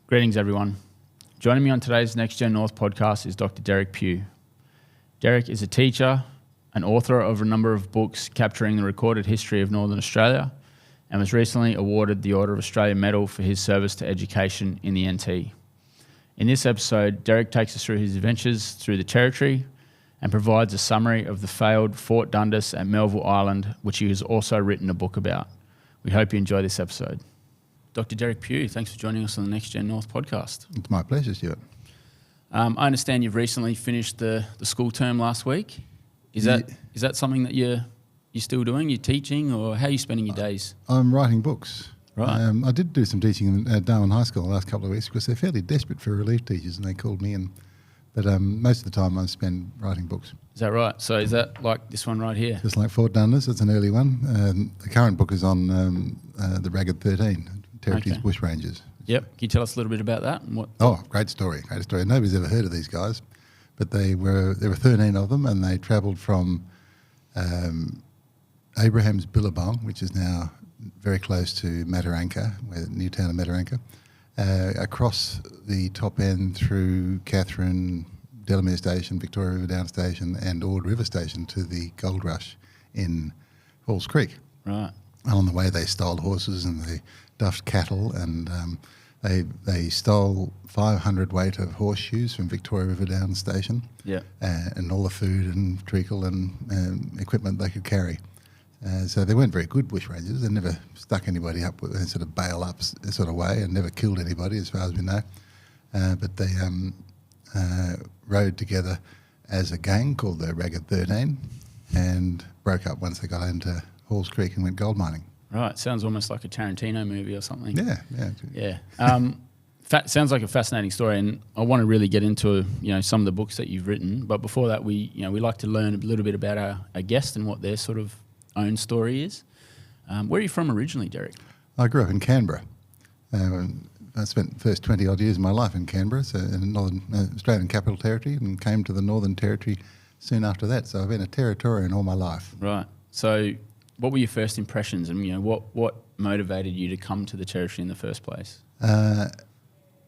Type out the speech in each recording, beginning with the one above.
Greetings, everyone. Joining me on today's Next Gen North podcast is Dr. Derek Pugh. Derek is a teacher, an author of a number of books capturing the recorded history of Northern Australia, and was recently awarded the Order of Australia Medal for his service to education in the NT. In this episode, Derek takes us through his adventures through the Territory and provides a summary of the failed Fort Dundas at Melville Island, which he has also written a book about. We hope you enjoy this episode. Dr. Derek Pugh, thanks for joining us on the Next Gen North podcast. It's my pleasure, Stuart. I understand you've recently finished the school term last week. Is that something that you're still doing? You're teaching, or how are you spending your days? I'm writing books. Right. I did do some teaching at Darwin High School the last couple of weeks because they're fairly desperate for relief teachers, and they called me in. But most of the time I spend writing books. Is that right? So is that like this one right here? Just like Fort Dundas, it's an early one. The current book is on the Ragged 13, Territory's Bushrangers. Yep. Can you tell us a little bit about that? And what? Oh, great story. Nobody's ever heard of these guys, but there were 13 of them, and they travelled from Abraham's Billabong, which is now very close to Mataranka, new town of Mataranka, across the top end through Katherine, Delamere Station, Victoria River Down Station, and Ord River Station to the Gold Rush in Falls Creek. Right. And on the way, they stole horses and they duffed cattle, and they stole 500 weight of horseshoes from Victoria River Down Station. Yeah. And all the food and treacle and equipment they could carry. So they weren't very good bushrangers. They never stuck anybody up with a sort of bail up sort of way, and never killed anybody as far as we know. But they rode together as a gang called the Ragged 13 and broke up once they got into Halls Creek and went gold mining. Right. Sounds almost like a Tarantino movie or something. Yeah. Sounds like a fascinating story, and I want to really get into some of the books that you've written. But before that, we like to learn a little bit about our guest and what their sort of own story is. Where are you from originally, Derek? I grew up in Canberra. I spent the first 20 odd years of my life in Canberra, so in the Northern Australian Capital Territory, and came to the Northern Territory soon after that. So I've been a Territorian all my life. Right. So what were your first impressions, and what motivated you to come to the Territory in the first place? I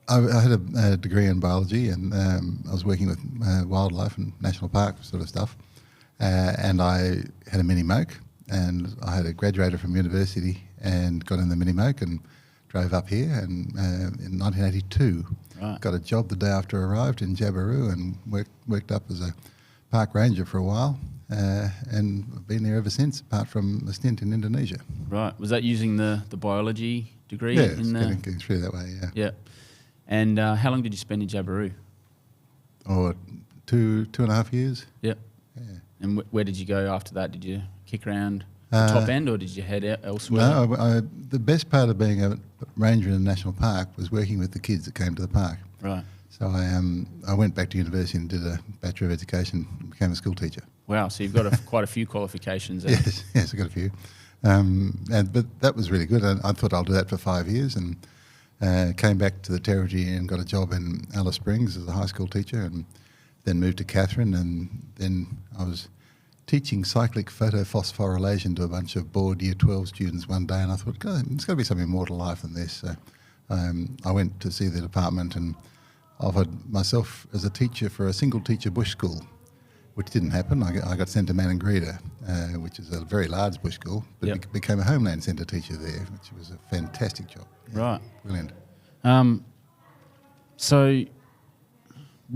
had a degree in biology, and I was working with wildlife and national park sort of stuff. And I had a mini moke, and I had graduated from university and got in the mini moke and drove up here. And in 1982, got a job the day after I arrived in Jabiru, and worked up as a park ranger for a while. And I've been there ever since, apart from a stint in Indonesia. Right. Was that using the biology degree? Yeah, getting through that way, yeah. Yeah. And how long did you spend in Jabiru? Oh, 2.5 years. Yep. Yeah. And where did you go after that? Did you kick around the top end, or did you head out elsewhere? No, the best part of being a ranger in a national park was working with the kids that came to the park. Right. So I went back to university and did a Bachelor of Education and became a school teacher. Wow, so you've got quite a few qualifications there. Yes, I've got a few. But that was really good. I thought I'll do that for 5 years, and came back to the Territory and got a job in Alice Springs as a high school teacher, and then moved to Katherine, and then I was teaching cyclic photophosphorylation to a bunch of bored Year 12 students one day, and I thought, God, there's got to be something more to life than this. So I went to see the department and offered myself as a teacher for a single teacher bush school, which didn't happen. I got sent to Manangrida, which is a very large bush school, but became a Homeland Centre teacher there, which was a fantastic job. Yeah, right. Brilliant. So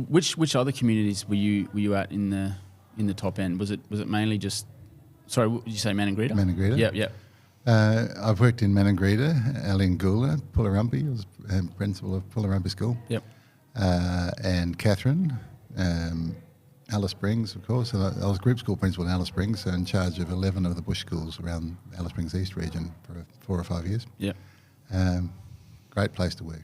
which other communities were you at in the top end? Was it mainly just, sorry, did you say Manangrida? Manangrida. Yep. I've worked in Manangrida, Alingoola, Pularumpi. I was principal of Pularumpi School. Yep. And Katherine, Alice Springs, of course. And I was group school principal in Alice Springs, so in charge of 11 of the bush schools around Alice Springs East region for 4 or 5 years. Yep. Great place to work.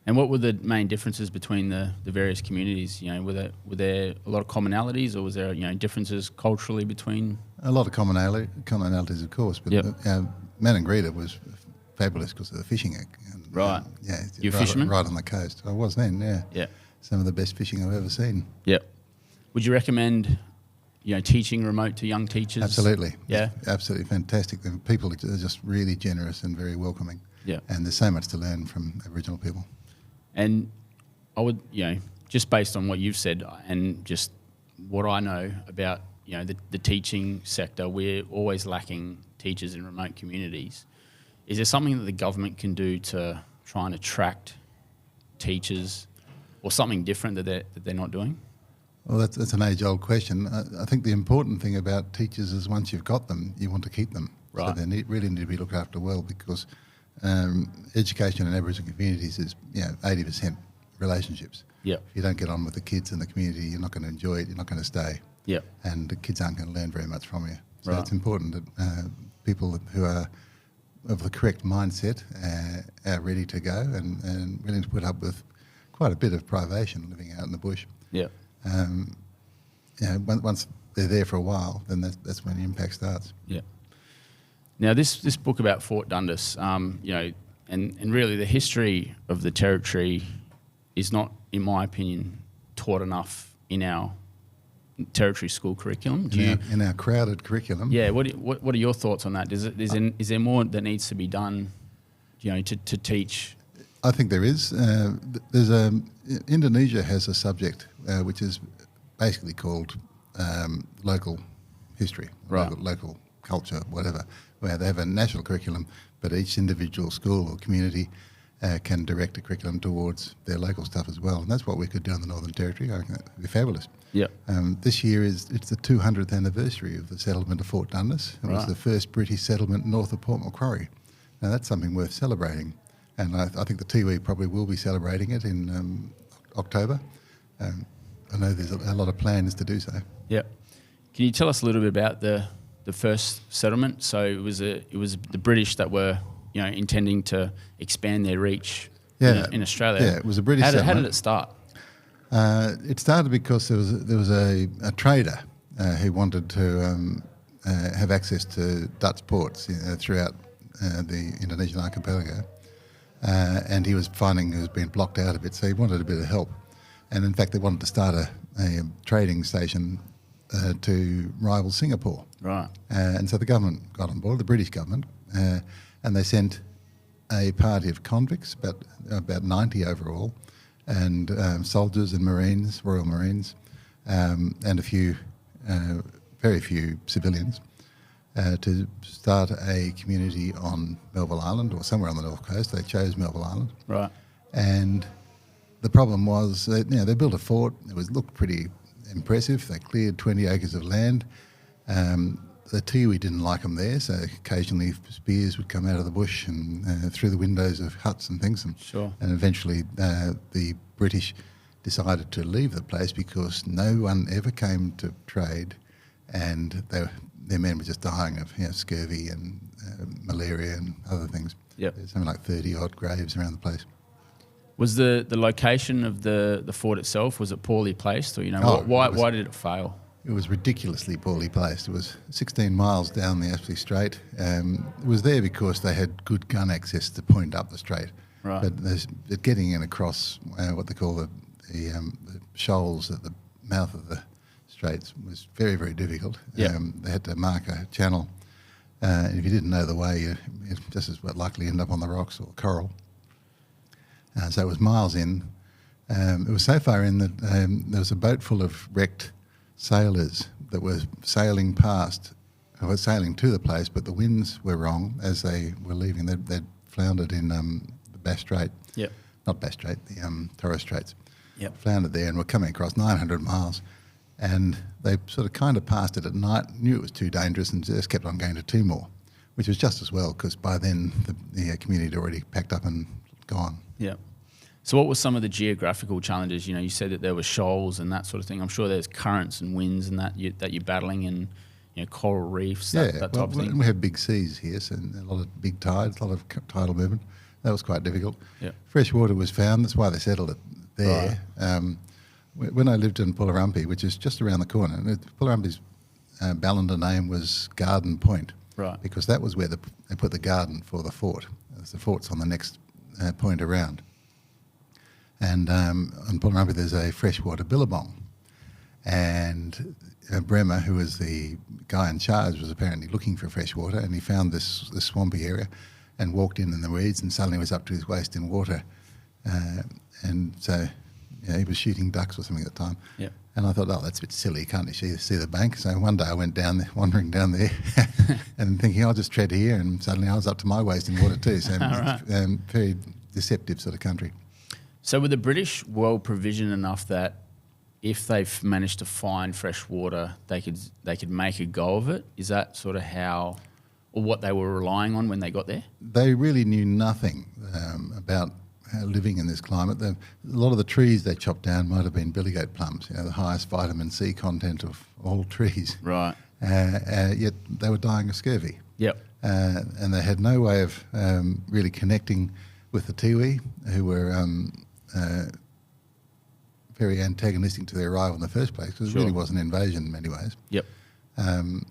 And what were the main differences between the various communities? Were there a lot of commonalities, or was there differences culturally between? A lot of commonalities, of course. But Manangrida was fabulous because of the fishing. Right. Yeah. You're a fisherman? Right on the coast. I was then, yeah. Yeah. Some of the best fishing I've ever seen. Yep. Would you recommend, teaching remote to young teachers? Absolutely. Yeah. Absolutely fantastic. The people are just really generous and very welcoming. Yeah. And there's so much to learn from Aboriginal people. And I would, just based on what you've said and just what I know about, the teaching sector, we're always lacking teachers in remote communities. Is there something that the government can do to try and attract teachers, or something different that they're not doing? Well, that's an age-old question. I think the important thing about teachers is once you've got them, you want to keep them. Right. So they really need to be looked after well, because education in Aboriginal communities is 80% relationships. Yeah. If you don't get on with the kids in the community, you're not going to enjoy it, you're not going to stay. Yeah. And the kids aren't going to learn very much from you. So Right. it's important that people who are of the correct mindset are ready to go and willing to put up with quite a bit of privation living out in the bush. Yeah. Once they're there for a while, then that's when the impact starts. Yeah. Now, this book about Fort Dundas, and really the history of the territory is not, in my opinion, taught enough in our territory school curriculum. In our crowded curriculum. Yeah. What are your thoughts on that? Is there more that needs to be done, to teach? I think there is. Indonesia has a subject which is basically called local history, Right. local culture, whatever, where they have a national curriculum, but each individual school or community can direct a curriculum towards their local stuff as well. And that's what we could do in the Northern Territory. I think that would be fabulous. Yeah. This year it's the 200th anniversary of the settlement of Fort Dundas. It was Right. the first British settlement north of Port Macquarie. Now that's something worth celebrating. And I think the Tiwi probably will be celebrating it in October. I know there's a lot of plans to do so. Yeah. Can you tell us a little bit about the first settlement? So it was the British that were intending to expand their reach in Australia. Yeah, it was a British How settlement. did it start? It started because there was a trader who wanted to have access to Dutch ports throughout the Indonesian archipelago. And he was finding he was being blocked out a bit, so he wanted a bit of help. And in fact, they wanted to start a trading station to rival Singapore. Right. And so the government got on board, the British government, and they sent a party of convicts, about 90 overall, and soldiers and Marines, Royal Marines, and very few civilians, to start a community on Melville Island or somewhere on the North Coast. They chose Melville Island. Right. And the problem was, they built a fort. It looked pretty impressive. They cleared 20 acres of land. The Tiwi didn't like them there, so occasionally spears would come out of the bush and through the windows of huts and things. Sure. And eventually the British decided to leave the place because no one ever came to trade, and their men were just dying of scurvy and malaria and other things. Yep. There's something like 30-odd graves around the place. Was the location of the fort itself, was it poorly placed, or why did it fail? It was ridiculously poorly placed. It was 16 miles down the Ashley Strait. It was there because they had good gun access to point up the strait. Right. But getting in across what they call the shoals at the mouth of the straits was very, very difficult. Yeah. They had to mark a channel. If you didn't know the way, you just as likely end up on the rocks or coral. So it was miles in. It was so far in that there was a boat full of wrecked sailors that were sailing past, or sailing to the place, but the winds were wrong as they were leaving. They'd floundered in the Bass Strait. Yep. Not Bass Strait, the Torres Straits. Yep. Floundered there and were coming across 900 miles. And they sort of kind of passed it at night, knew it was too dangerous, and just kept on going to Timor, which was just as well because by then the community had already packed up and gone. Yeah. So what were some of the geographical challenges? You said that there were shoals and that sort of thing. I'm sure there's currents and winds and that you're battling, and coral reefs, that type of thing. We have big seas here, so a lot of big tides, a lot of tidal movement. That was quite difficult. Yeah. Fresh water was found. That's why they settled it there. Right. When I lived in Pularumpi, which is just around the corner, Pularumpi's Ballender name was Garden Point. Right. Because that was where they put the garden for the fort. The fort's on the next point around. And on Pularumpi there's a freshwater billabong. And Bremer, who was the guy in charge, was apparently looking for fresh water, and he found this swampy area and walked in the weeds and suddenly was up to his waist in water. and so he was shooting ducks or something at the time. Yep. And I thought, oh, that's a bit silly. Can't you see the bank? So one day I went down there, wandering down there and thinking, I'll just tread here. And suddenly I was up to my waist in water too. So Right. very deceptive sort of country. So were the British well provisioned enough that if they've managed to find fresh water, they could make a go of it? Is that sort of how, or what they were relying on when they got there? They really knew nothing about living in this climate. A lot of the trees they chopped down might have been billygoat plums, the highest vitamin C content of all trees. Right. Yet they were dying of scurvy. Yep. And they had no way of really connecting with the Tiwi, who were very antagonistic to their arrival in the first place, because Sure. it really was an invasion in many ways. Yep. And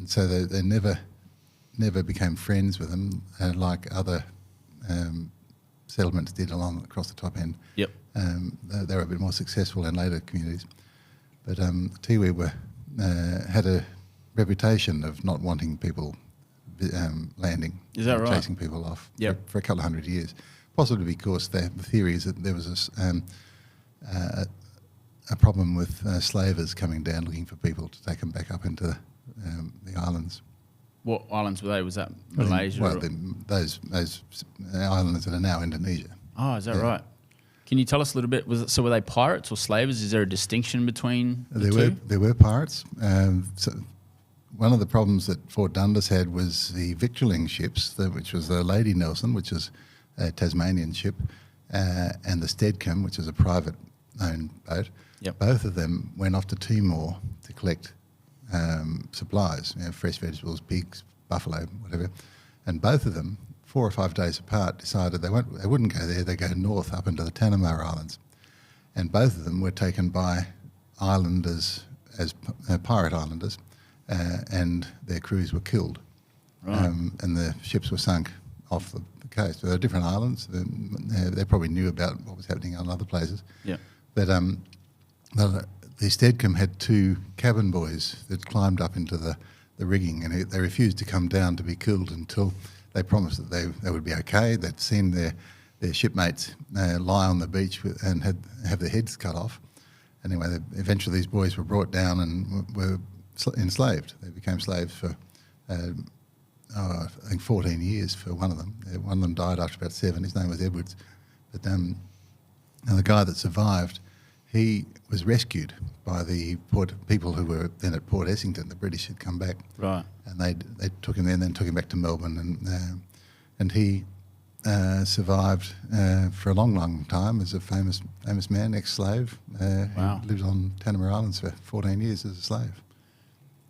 so they never became friends with them, like other settlements did across the top end. Yep. They were a bit more successful in later communities. But the Tiwi had a reputation of not wanting people landing. Is that right? Chasing people off Yep. for a couple of hundred years. Possibly because the theory is that there was a problem with slavers coming down looking for people to take them back up into the islands. What islands were they? Was that Malaysia? Well, or- those islands that are now Indonesia. Oh, is that Yeah. right? Can you tell us a little bit? So were they pirates or slavers? Is there a distinction between the two? There were pirates. So one of the problems that Fort Dundas had was the victualling ships, which was the Lady Nelson, which is a Tasmanian ship, and the Steadcombe, which is a private-owned boat. Yep. Both of them went off to Timor to collect supplies, fresh vegetables, pigs, buffalo, whatever. And both of them, 4 or 5 days apart, decided they wouldn't go there. They go north up into the Tanimar Islands, and both of them were taken by islanders as pirate islanders, and their crews were killed, Right. and the ships were sunk off the coast. So they were different islands. They probably knew about what was happening on other places. Yeah. But the Steadcombe had 2 cabin boys that climbed up into the rigging, and they refused to come down to be killed until they promised that they would be okay. They'd seen their shipmates lie on the beach and have their heads cut off. Anyway, eventually these boys were brought down and were enslaved. They became slaves for, I think, 14 years for one of them. One of them died after about 7. His name was Edwards. But and the guy that survived, he was rescued by the people who were then at Port Essington. The British had come back, Right. and they took him there and then took him back to Melbourne, and he survived for a long, long time as a famous man, ex-slave. Wow. Who lived on Tanimar Islands for 14 years as a slave.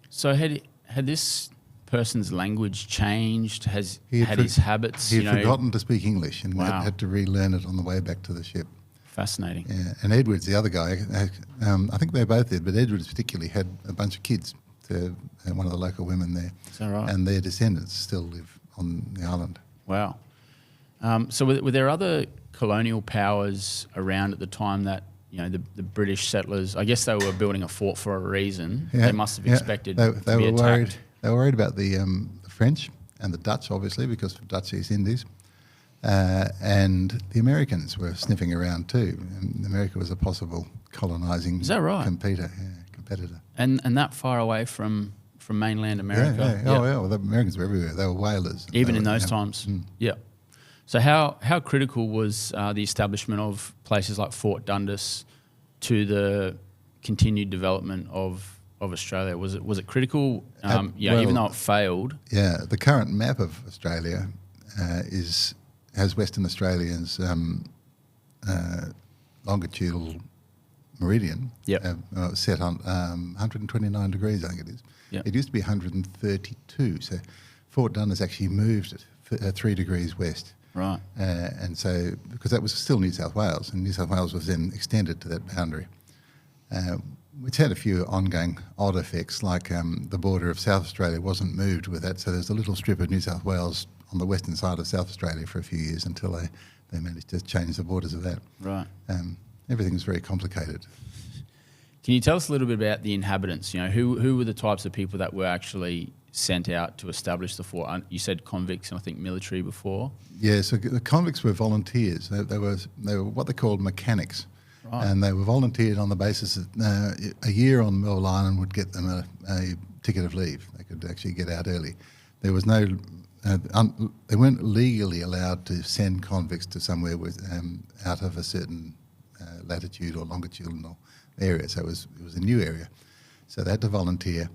So had this person's language changed? Has He had his habits? He had forgotten to speak English and Wow. had to relearn it on the way back to the ship. Fascinating. Yeah. And Edwards, the other guy, I think they both did, but Edwards particularly had a bunch of kids to one of the local women there. Is that right? And their descendants still live on the island. Wow. So were there other colonial powers around at the time that, the British settlers, I guess they were building a fort for a reason. Yeah, They must have expected they to be were attacked. worried. They were worried about the French and the Dutch, obviously, because of Dutch East Indies. And the Americans were sniffing around too. And America was a possible colonising Is that right? competitor. And that far away from mainland America. Yeah. Oh, yeah. Well, the Americans were everywhere. They were whalers. Even They in were, those times. Mm. Yeah. So how critical was the establishment of places like Fort Dundas to the continued development of Australia? Was it critical? Well, Even though it failed. Yeah, the current map of Australia has Western Australia's longitudinal meridian Yep. set on 129 degrees, I think it is. Yep. It used to be 132, so Fort Dundas actually moved it 3 degrees west. Right. And so, because that was still New South Wales, and New South Wales was then extended to that boundary, which had a few ongoing odd effects, like the border of South Australia wasn't moved with that, so there's a little strip of New South Wales on the western side of South Australia for a few years until they managed to change the borders of that. Right. Everything was very complicated. Can you tell us a little bit about the inhabitants? Who were the types of people that were actually sent out to establish the fort? You said convicts and I think military before. Yeah, so the convicts were volunteers. They were what they called mechanics. Right. And they were volunteered on the basis that a year on Melville Island would get them a ticket of leave. They could actually get out early. There was no, they weren't legally allowed to send convicts to somewhere out of a certain latitude or longitudinal area. So it was a new area. So they had to volunteer.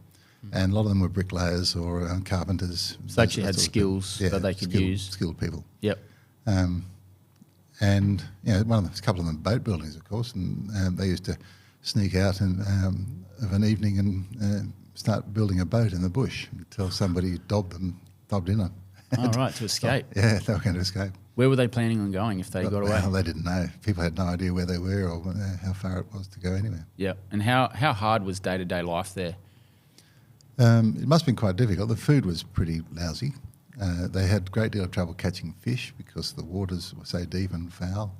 And a lot of them were bricklayers or carpenters. So they actually had skills that they could use. Skilled people. Yep. And a couple of them boat buildings, of course, and they used to sneak out of an evening and start building a boat in the bush until somebody dobbed in it. Oh, right, to escape. Yeah, they were going to escape. Where were they planning on going if they got away? Well, they didn't know. People had no idea where they were or how far it was to go anywhere. Yeah, and how hard was day-to-day life there? It must have been quite difficult. The food was pretty lousy. They had a great deal of trouble catching fish because the waters were so deep and foul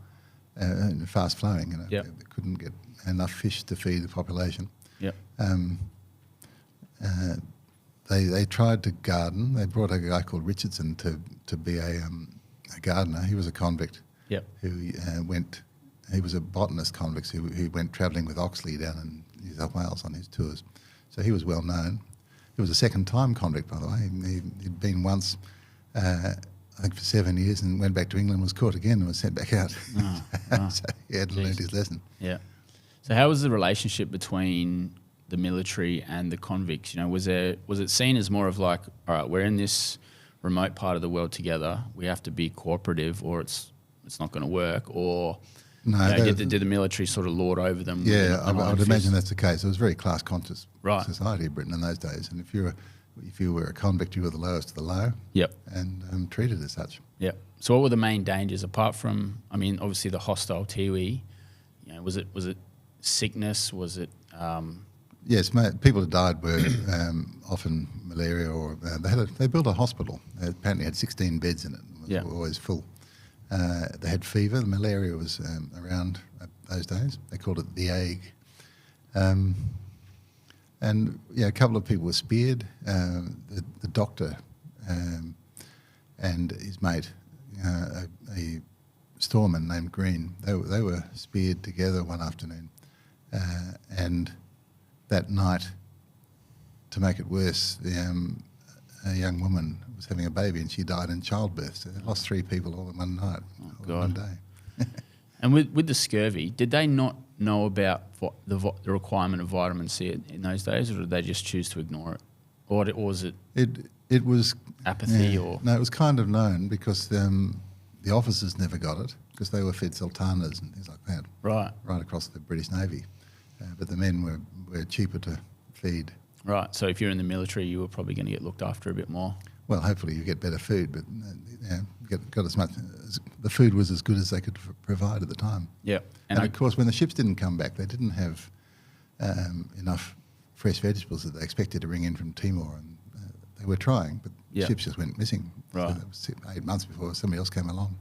and fast flowing. Yep. They couldn't get enough fish to feed the population. Yep. They tried to garden. They brought a guy called Richardson to be a gardener. He was a convict. Yep. He was a botanist convict who went travelling with Oxley down in New South Wales on his tours. So he was well known. He was a second-time convict, by the way. He'd been once, I think, for 7 years, and went back to England, was caught again, and was sent back out. So he had learned his lesson. Yeah. So how was the relationship between the military and the convicts? Was it seen as more of like, all right, we're in this remote part of the world together, we have to be cooperative, or it's not going to work, or no, did the military sort of lord over them? Yeah, I would imagine that's the case. It was a very class-conscious society of Britain in those days, and if you were a convict, you were the lowest of the low. Yep. And treated as such. Yep. So what were the main dangers apart from? I mean, obviously the hostile Tiwi. Was it sickness? Was it? Yes, people who died were often malaria, or they built a hospital. They apparently had 16 beds in it. It was always full. They had fever. The malaria was around those days. They called it the ague. And a couple of people were speared. The doctor and his mate, a storeman named Green, they were speared together one afternoon. And that night, to make it worse, a young woman was having a baby and she died in childbirth. So they lost 3 people all in one night, one day. And with the scurvy, did they not know about the requirement of vitamin C in those days, or did they just choose to ignore it? Or was it? It was apathy, or no, it was kind of known because the officers never got it because they were fed sultanas and things like that. Right across the British Navy, but the men were cheaper to feed. Right. So if you're in the military, you were probably going to get looked after a bit more. Well, hopefully you get better food, but got as much. The food was as good as they could provide at the time. Yeah. And of course, when the ships didn't come back, they didn't have enough fresh vegetables that they expected to bring in from Timor, and they were trying, but ships just went missing. Right. So that was 8 months before somebody else came along.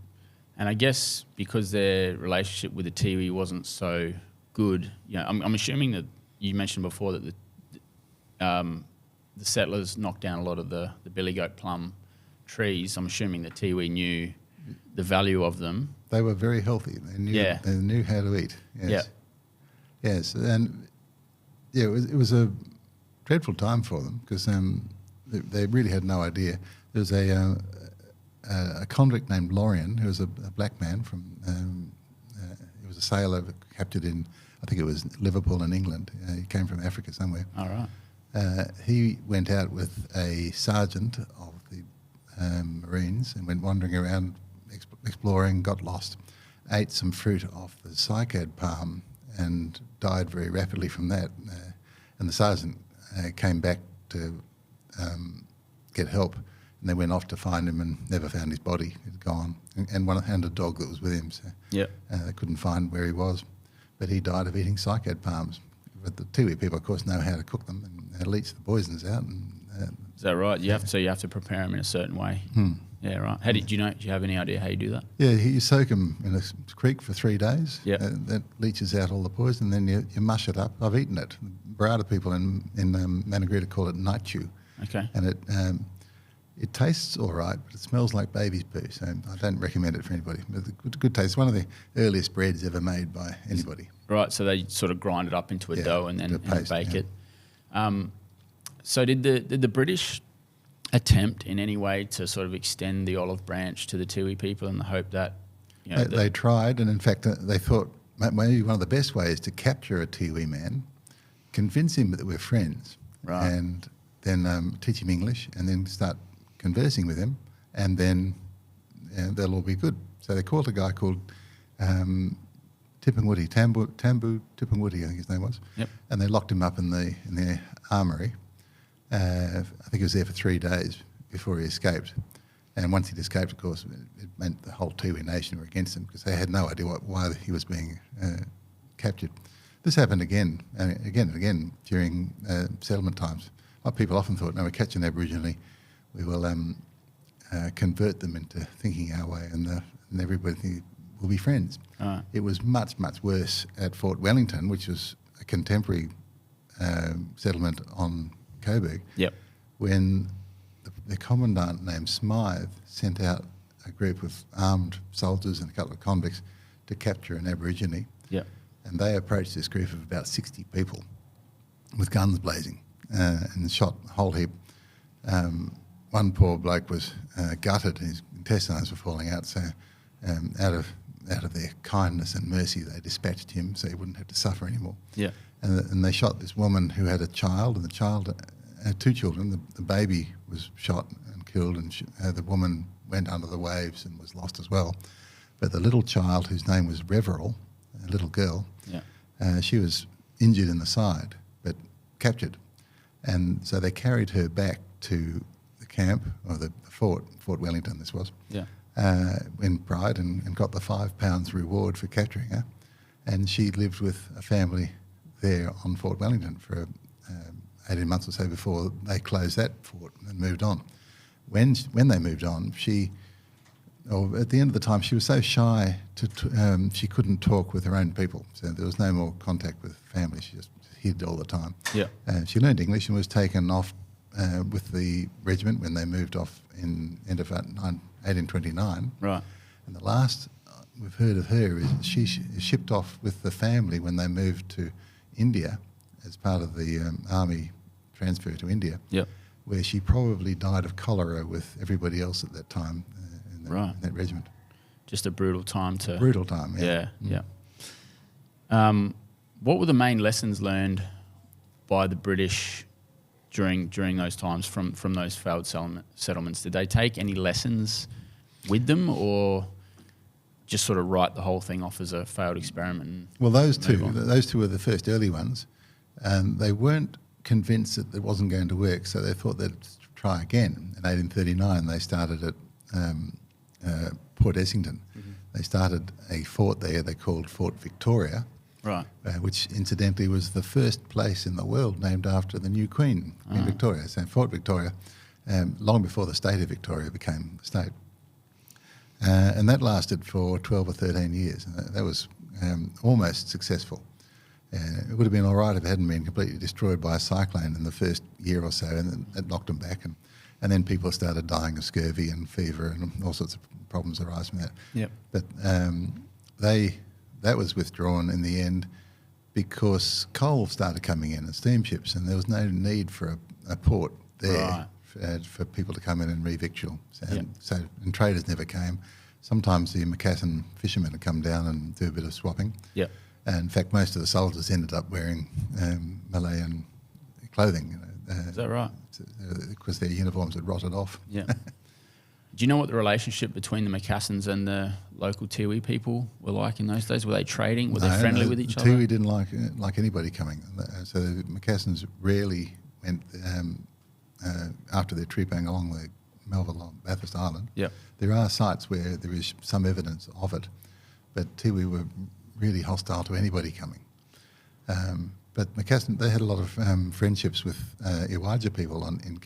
And I guess because their relationship with the Tiwi wasn't so good, I'm assuming that you mentioned before that the settlers knocked down a lot of the billy goat plum trees. I'm assuming the Tiwi knew the value of them. They were very healthy. They knew how to eat. Yes. Yeah. Yes, and it was a dreadful time for them because they really had no idea. There was a convict named Lorien, who was a black man from. He was a sailor captured in, I think it was Liverpool in England. He came from Africa somewhere. All right. He went out with a sergeant of the Marines and went wandering around exploring, got lost, ate some fruit off the cycad palm and died very rapidly from that. And the sergeant came back to get help, and they went off to find him and never found his body. He'd gone. And a dog that was with him, so they couldn't find where he was. But he died of eating cycad palms. But the Tiwi people, of course, know how to cook them and leach the poisons out. Is that right? You have to prepare them in a certain way. Yeah, right. Do you have any idea how you do that? Yeah, you soak them in a creek for 3 days. Yeah, that leaches out all the poison. Then you mush it up. I've eaten it. Barada people in Managrita call it naitu. Okay. And it tastes all right, but it smells like baby's poo, so I don't recommend it for anybody. But good taste. It's one of the earliest breads ever made by anybody. Right, so they sort of grind it up into a dough and then bake it. So did the British attempt in any way to sort of extend the olive branch to the Tiwi people in the hope that, you know, They tried, and in fact they thought maybe one of the best ways to capture a Tiwi man, convince him that we're friends, right, and then teach him English, and then start conversing with him, and then they'll all be good. So they called a guy called Tipungwuti, Tipungwuti, I think his name was. Yep. And they locked him up in the armoury. I think he was there for 3 days before he escaped. And once he'd escaped, of course, it meant the whole Tiwi nation were against him because they had no idea why he was being captured. This happened again and again during settlement times. People often thought, no, we're catching Aboriginal, we will convert them into thinking our way, and everybody will be friends. Right. It was much, much worse at Fort Wellington, which was a contemporary settlement on Coburg, Yep. when the commandant named Smythe sent out a group of armed soldiers and a couple of convicts to capture an Aborigine. Yep. And they approached this group of about 60 people with guns blazing and shot a whole heap. One poor bloke was gutted, his intestines were falling out, so out of their kindness and mercy they dispatched him so he wouldn't have to suffer anymore. Yeah. And they shot this woman who had a child, and the child had 2 children. The baby was shot and killed, and the woman went under the waves and was lost as well. But the little child, whose name was Reverell, a little girl, she was injured in the side but captured. And so they carried her back to the camp, or the Fort Wellington this was, in pride, and got the £5 reward for capturing her. And she lived with a family there on Fort Wellington for 18 months or so before they closed that fort and moved on. When they moved on, at the end of the time, she was so shy she couldn't talk with her own people. So there was no more contact with family. She just hid all the time. Yeah. She learned English and was taken off with the regiment when they moved off in end of 1829. Right. And the last we've heard of her is she shipped off with the family when they moved to India as part of the army transfer to India. Yep. Where she probably died of cholera with everybody else at that time in that regiment. Just a brutal time to... Brutal time, yeah. Yeah. What were the main lessons learned by the British during those times from those failed settlements? Did they take any lessons with them, or just sort of write the whole thing off as a failed experiment? Well, those two were the first early ones. They weren't convinced that it wasn't going to work, so they thought they'd try again. In 1839, they started at Port Essington. Mm-hmm. They started a fort there they called Fort Victoria, right? Which incidentally was the first place in the world named after the new Queen, Queen Victoria. So Fort Victoria, long before the state of Victoria became the state. And that lasted for 12 or 13 years. That was almost successful. It would have been all right if it hadn't been completely destroyed by a cyclone in the first year or so, and then it knocked them back. And then people started dying of scurvy and fever and all sorts of problems arise from that. Yep. But that was withdrawn in the end because coal started coming in and steamships, and there was no need for a port there for people to come in and re-victual. And traders never came. Sometimes the Macassan fishermen would come down and do a bit of swapping. Yep. And in fact, most of the soldiers ended up wearing Malayan clothing. Is that right? Because their uniforms had rotted off. Yeah. Do you know what the relationship between the Macassans and the local Tiwi people were like in those days? Were they trading? Were they friendly with each other? Tiwi didn't like anybody coming. So the Macassans rarely went after their trip along the Melville Bathurst Island. Yep. There are sites where there is some evidence of it, but Tiwi were really hostile to anybody coming. But Macassan, they had a lot of friendships with Iwaja people in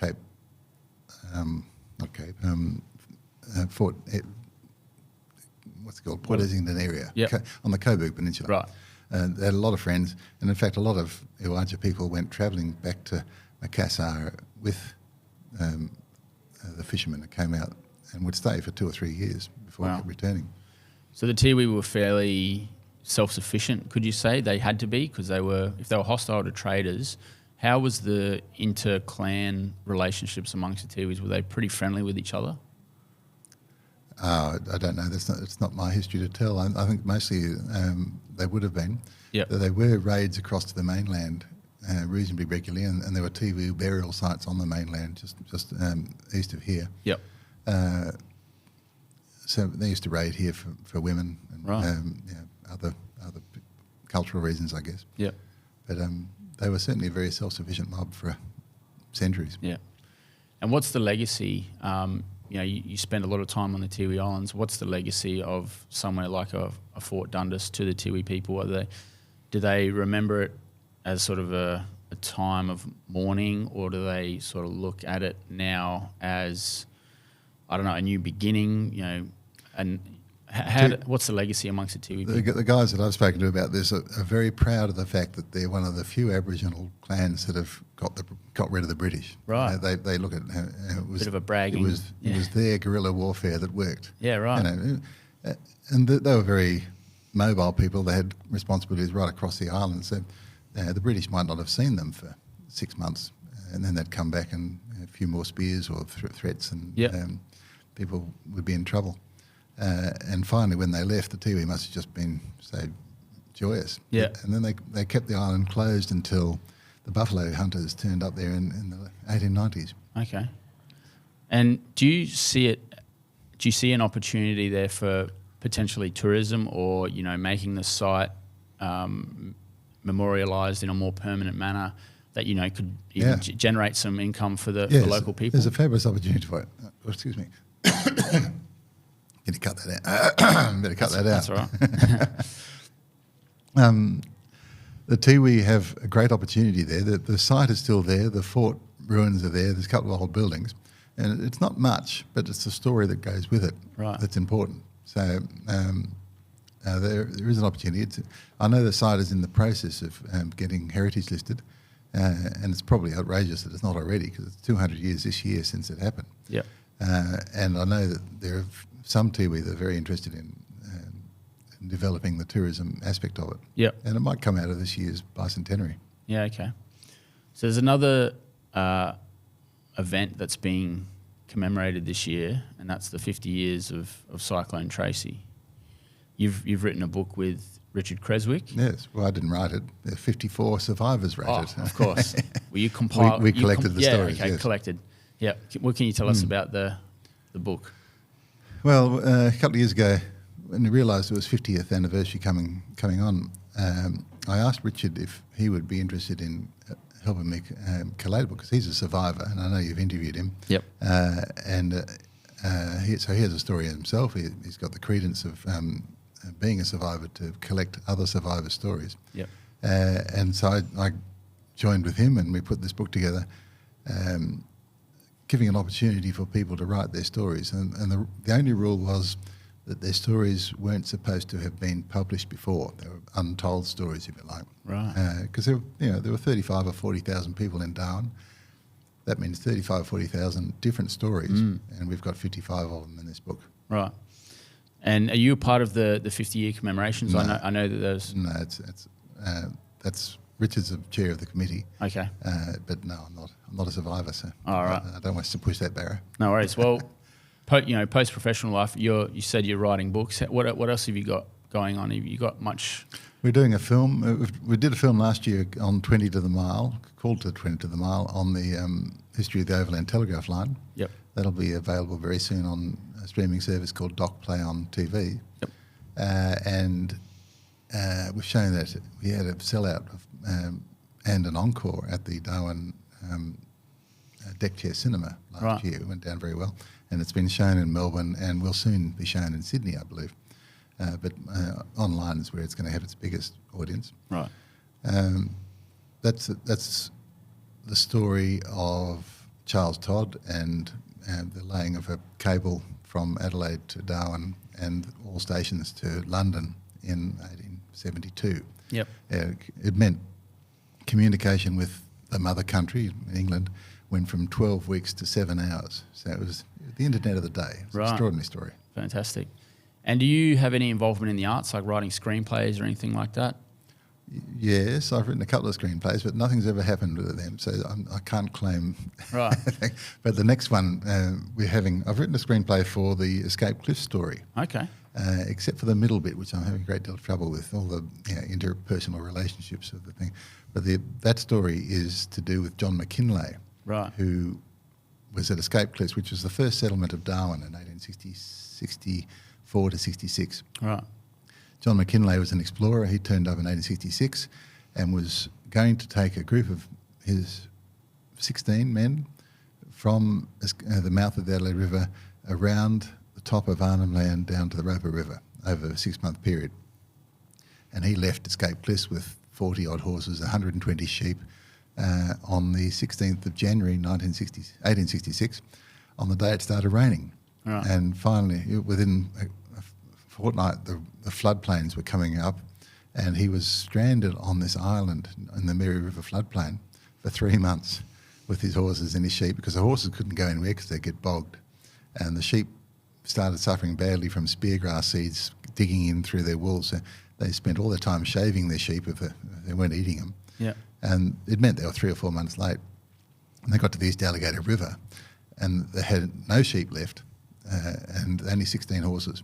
Fort, what's it called, Port Essington area, on the Coburg Peninsula. Right. They had a lot of friends, and in fact a lot of Iwaja people went travelling back to Macassar with the fishermen that came out and would stay for 2 or 3 years before returning. So the Tiwi were fairly self-sufficient, could you say? They had to be, because if they were hostile to traders, how was the inter-clan relationships amongst the Tiwis? Were they pretty friendly with each other? I don't know. It's not my history to tell. I think mostly they would have been. Yep. There were raids across to the mainland reasonably regularly, and there were Tiwi burial sites on the mainland just east of here. Yep. So they used to raid here for women and other cultural reasons, I guess. Yep. But they were certainly a very self-sufficient mob for centuries. Yeah. And what's the legacy? You spend a lot of time on the Tiwi Islands. What's the legacy of somewhere like a Fort Dundas to the Tiwi people? Do they remember it as sort of a time of mourning, or do they sort of look at it now as, I don't know, a new beginning? And what's the legacy amongst the Tiwi people? The guys that I've spoken to about this are very proud of the fact that they're one of the few Aboriginal clans that have got rid of the British. Right. They look at it was bit of a bragging. It was their guerrilla warfare that worked. Yeah, right. And they were very mobile people. They had responsibilities right across the island. So the British might not have seen them for 6 months, and then they'd come back and a few more spears or threats, and people would be in trouble. And finally, when they left, the Tiwi must have just been so joyous. Yeah. And then they kept the island closed until the buffalo hunters turned up there in the 1890s. Okay. And do you see an opportunity there for potentially tourism, or making the site memorialised in a more permanent manner that could even generate some income for the local people? There's a fabulous opportunity for it. Excuse me. Better cut that out. That's all right. The Tiwi have a great opportunity there. The site is still there. The fort ruins are there. There's a couple of old buildings. And it's not much, but it's the story that goes with it that's important. So there is an opportunity. I know the site is in the process of getting heritage listed, and it's probably outrageous that it's not already, because it's 200 years this year since it happened. Yeah. And I know that there are some Tiwi that are very interested in developing the tourism aspect of it. Yeah. And it might come out of this year's bicentenary. Yeah, okay. So there's another event that's being commemorated this year, and that's the 50 years of Cyclone Tracy. You've written a book with Richard Creswick. Yes, well, I didn't write it. There are 54 survivors wrote it. Of course. Well, you compiled... We collected the stories, okay, yes. Collected. Yeah. What can you tell us about the book? Well, a couple of years ago, when we realised it was 50th anniversary coming on, I asked Richard if he would be interested in helping me collate a book, because he's a survivor, and I know you've interviewed him. Yep. So he has a story himself. He's got the credence of being a survivor to collect other survivor stories. Yep. And so I joined with him, and we put this book together, giving an opportunity for people to write their stories. And the only rule was that their stories weren't supposed to have been published before. They were untold stories, if you like. Right. Because there were 35 or 40,000 people in Darwin. That means 35 or 40,000 different stories, and we've got 55 of them in this book. Right. And are you a part of the 50-year commemorations? No. I know that there's... No, that's Richard's the chair of the committee. Okay. But no, I'm not a survivor, so All right. I don't want to push that barrier. No worries. Well, post-professional life, you said you're writing books. What else have you got going on? Have you got much? We're doing a film. We did a film last year on 20 to the mile, called to 20 to the mile, on the history of the Overland Telegraph Line. Yep. That'll be available very soon on a streaming service called Doc Play on TV. Yep. And we've shown that we had a sellout and an encore at the Darwin deck chair cinema last year. It went down very well. And it's been shown in Melbourne and will soon be shown in Sydney, I believe. But online is where it's going to have its biggest audience. Right. That's the story of Charles Todd and the laying of a cable from Adelaide to Darwin and all stations to London in 1872. Yep. It meant communication with the mother country, England, went from 12 weeks to 7 hours. So it was the internet of the day. It's an extraordinary story. Fantastic. And do you have any involvement in the arts, like writing screenplays or anything like that? Yes, I've written a couple of screenplays, but nothing's ever happened with them, so I can't claim. Right. But the next one I've written a screenplay for the Escape Cliff story. Okay. Except for the middle bit, which I'm having a great deal of trouble with, all the interpersonal relationships of the thing. But that story is to do with John McKinley, right, who was at Escape Cliffs, which was the first settlement of Darwin in 1864 to 66. Right. John McKinley was an explorer. He turned up in 1866 and was going to take a group of his 16 men from the mouth of the Adelaide River around the top of Arnhem Land down to the Roper River over a 6-month period. And he left Escape Cliffs with 40-odd horses, 120 sheep, on the 16th of January 1866, on the day it started raining. Right. And finally, within a fortnight, the floodplains were coming up, and he was stranded on this island in the Mary River floodplain for 3 months with his horses and his sheep, because the horses couldn't go anywhere because they'd get bogged. And the sheep started suffering badly from speargrass seeds digging in through their wool, so they spent all their time shaving their sheep if they weren't eating them. Yeah. And it meant they were 3 or 4 months late. And they got to the East Alligator River, and they had no sheep left, and only 16 horses.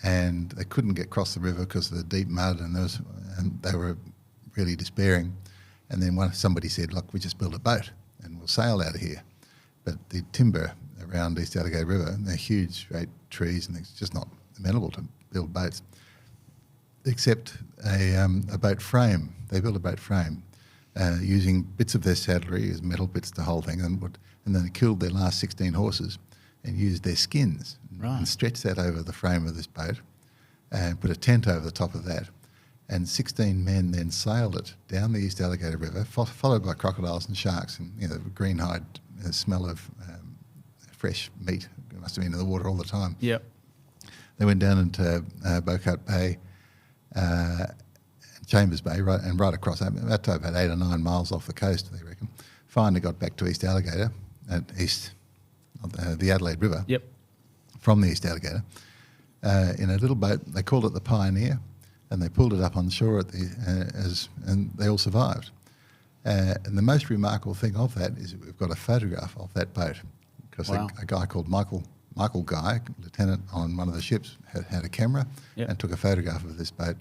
And they couldn't get across the river because of the deep mud, and they were really despairing. And then somebody said, look, we just build a boat and we'll sail out of here. But the timber around East Alligator River, they're huge, great trees, and it's just not amenable to build boats, except a boat frame. They built a boat frame using bits of their saddlery as metal bits to hold things, and then they killed their last 16 horses and used their skins and stretched that over the frame of this boat and put a tent over the top of that. And 16 men then sailed it down the East Alligator River, followed by crocodiles and sharks, and the green-hide smell of fresh meat. It must have been in the water all the time. Yep. They went down into Bocat Bay, Chambers Bay, right across, about 8 or 9 miles off the coast, they reckon. Finally got back to East Alligator, the Adelaide River. Yep. From the East Alligator, in a little boat. They called it the Pioneer, and they pulled it up on shore and they all survived. And the most remarkable thing of that is that we've got a photograph of that boat, because a guy called Michael Guy, lieutenant on one of the ships, had a camera and took a photograph of this boat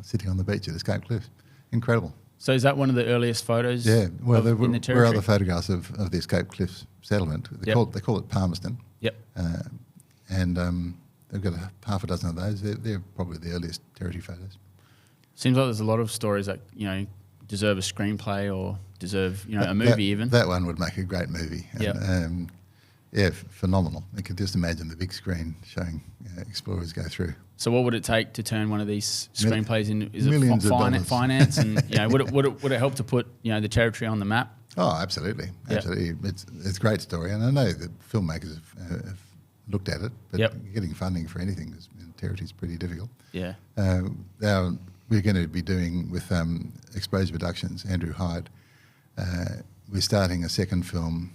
sitting on the beach at Escape Cliffs. Incredible. So is that one of the earliest photos? Yeah. Well, there in the territory? were other photographs of the Escape Cliffs settlement. They call it Palmerston. Yep. And they've got half a dozen of those. They're probably the earliest territory photos. Seems like there's a lot of stories that deserve a screenplay or deserve a movie even. That one would make a great movie. And, phenomenal. You could just imagine the big screen showing explorers go through. So what would it take to turn one of these screenplays into? Is millions it of dollars. Finance? And would it help to put the territory on the map? Oh, absolutely. It's a great story, and I know that filmmakers have looked at it, but getting funding for anything in territory is pretty difficult. Yeah. We're going to be doing with Exposure Productions, Andrew Hyde. We're starting a second film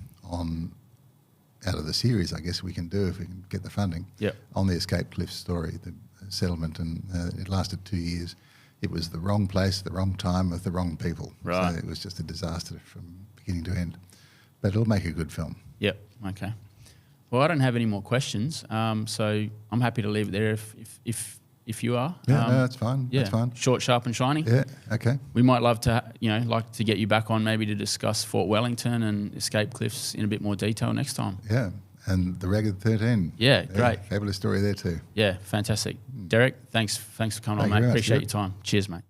out of the series, I guess we can do if we can get the funding. On the Escape Cliffs story, the settlement, and it lasted 2 years. It was the wrong place, the wrong time, with the wrong people. Right. So it was just a disaster from beginning to end. But it'll make a good film. Yep. Okay. Well, I don't have any more questions, so I'm happy to leave it there if you are. Yeah, no, that's fine. Yeah. That's fine. Short, sharp, and shiny. Yeah. Okay. We might love to, like to get you back on maybe to discuss Fort Wellington and Escape Cliffs in a bit more detail next time. Yeah, and the Ragged 13. Yeah, great. Fabulous story there too. Yeah, fantastic. Derek, thanks for coming on, Thank you mate. very much, Appreciate Stuart. your time. Cheers, mate.